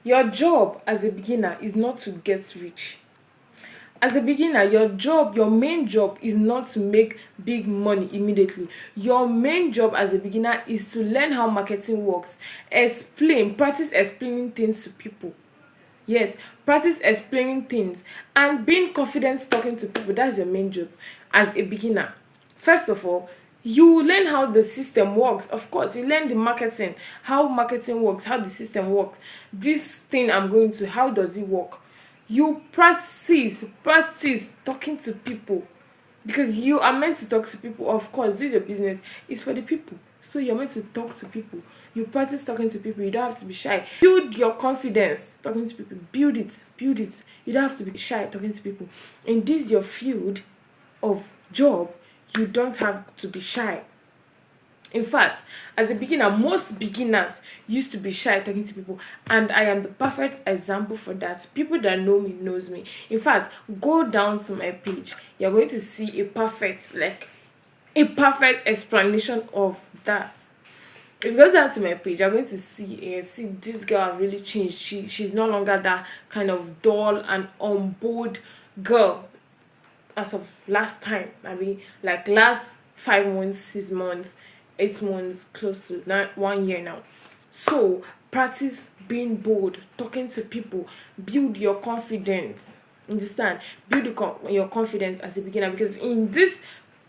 Your job as a beginner is not to get rich. As a beginner, your main job is not to make big money immediately. Your main job as a beginner is to learn how marketing works, practice explaining things to people. Yes, practice explaining things and being confident talking to people. That's your main job as a beginner. First of all, you learn how the system works. Of course, you learn the marketing, how marketing works, how the system works. This thing I'm going to, how does it work? You practice talking to people because you are meant to talk to people. Of course, this is your business, it's for the people, so you're meant to talk to people. You practice talking to people. You don't have to be shy. Build your confidence talking to people. Build it. You don't have to be shy talking to people. In this your field of job, you don't have to be shy. In fact, as a beginner, most beginners used to be shy talking to people, and I am the perfect example for that. People that know me knows me. In fact, go down to my page. You're going to see a perfect explanation of that. If you go down to my page, you're going to see this girl have really changed. She's no longer that kind of dull and on board girl as of last time. I mean, like last 5 months, 6 months, 8 months, close to 1 year now. So practice being bold, talking to people, build your confidence. Understand? Build your confidence as a beginner, because in this,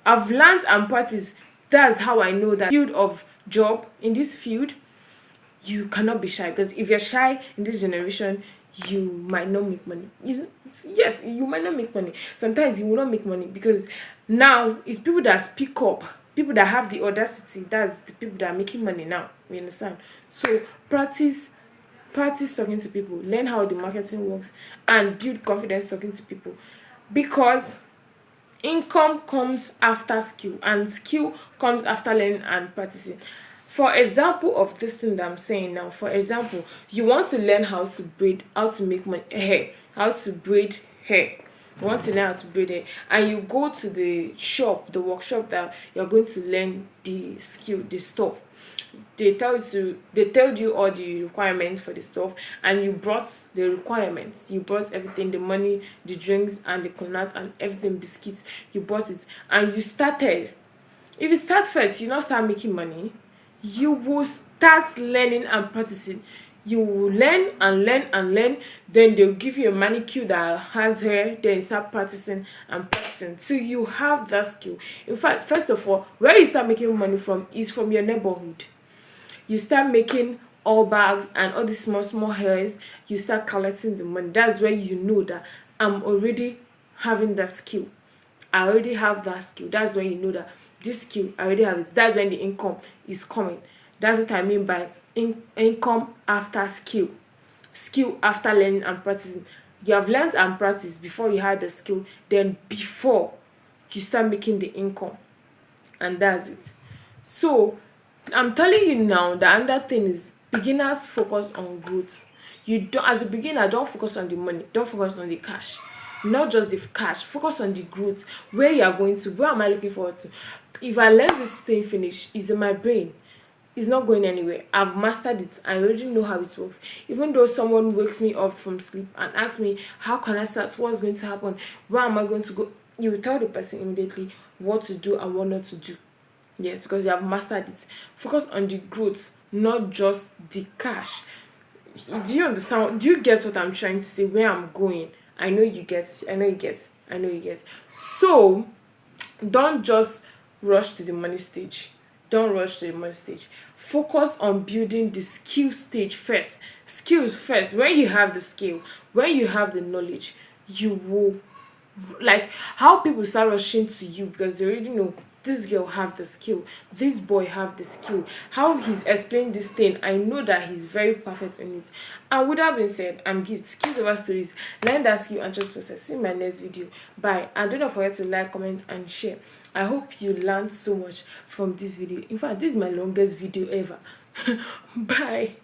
I've learned and practiced. That's how I know that field of job, in this field, you cannot be shy, because if you're shy in this generation, you might not make money. Yes, you might not make money. Sometimes you will not make money because now it's people that speak up, people that have the audacity. That's the people that are making money now. You understand? So practice talking to people, learn how the marketing works, and build confidence talking to people, because income comes after skill, and skill comes after learning and practicing. For example of this thing that I'm saying now, for example, you want to learn how to make money hair, how to braid hair. You want to learn how to braid hair, and you go to the shop, the workshop that you're going to learn the skill, the stuff. They told you all the requirements for the stuff, and you brought the requirements. You brought everything, the money, the drinks, and the coconuts, and everything, biscuits. You bought it and you started. If you start first, you not start making money, you will start learning and practicing. You will learn, then they'll give you a manicure that has hair, then you start practicing and practicing till you have that skill. In fact, first of all, where you start making money from is from your neighborhood. You start making all bags and all these small hairs. You start collecting the money. That's where you know that I'm already having that skill. I already have that skill. That's when you know that this skill I already have it. That's when the income is coming. That's what I mean by income after skill. Skill after learning and practicing. You have learned and practiced before you had the skill, then before you start making the income. And that's it. So I'm telling you now that another thing is beginners focus on growth. You don't, as a beginner, don't focus on the money, don't focus on the cash. Not just the cash, focus on the growth. Where you are going to, where am I looking forward to? If I learn this thing finish, it's in my brain. It's not going anywhere. I've mastered it. I already know how it works. Even though someone wakes me up from sleep and asks me, how can I start? What's going to happen? Where am I going to go? You will tell the person immediately what to do and what not to do. Yes, because you have mastered it. Focus on the growth, not just the cash. Do you understand? Do you get what I'm trying to say? Where I'm going? I know you get. I know you get. I know you get. So don't just rush to the money stage. Don't rush to the money stage. Focus on building the skill stage first. Skills first. When you have the skill, when you have the knowledge, you will, like, how people start rushing to you because they already know this girl have the skill, this boy have the skill, how he's explained this thing, I know that he's very perfect in it. And with that being said, I'm Gift, skills over stories. Learn that skill and just process. See you in my next video. Bye, and don't forget to like, comment, and share. I hope you learned so much from this video. In fact, this is my longest video ever. Bye.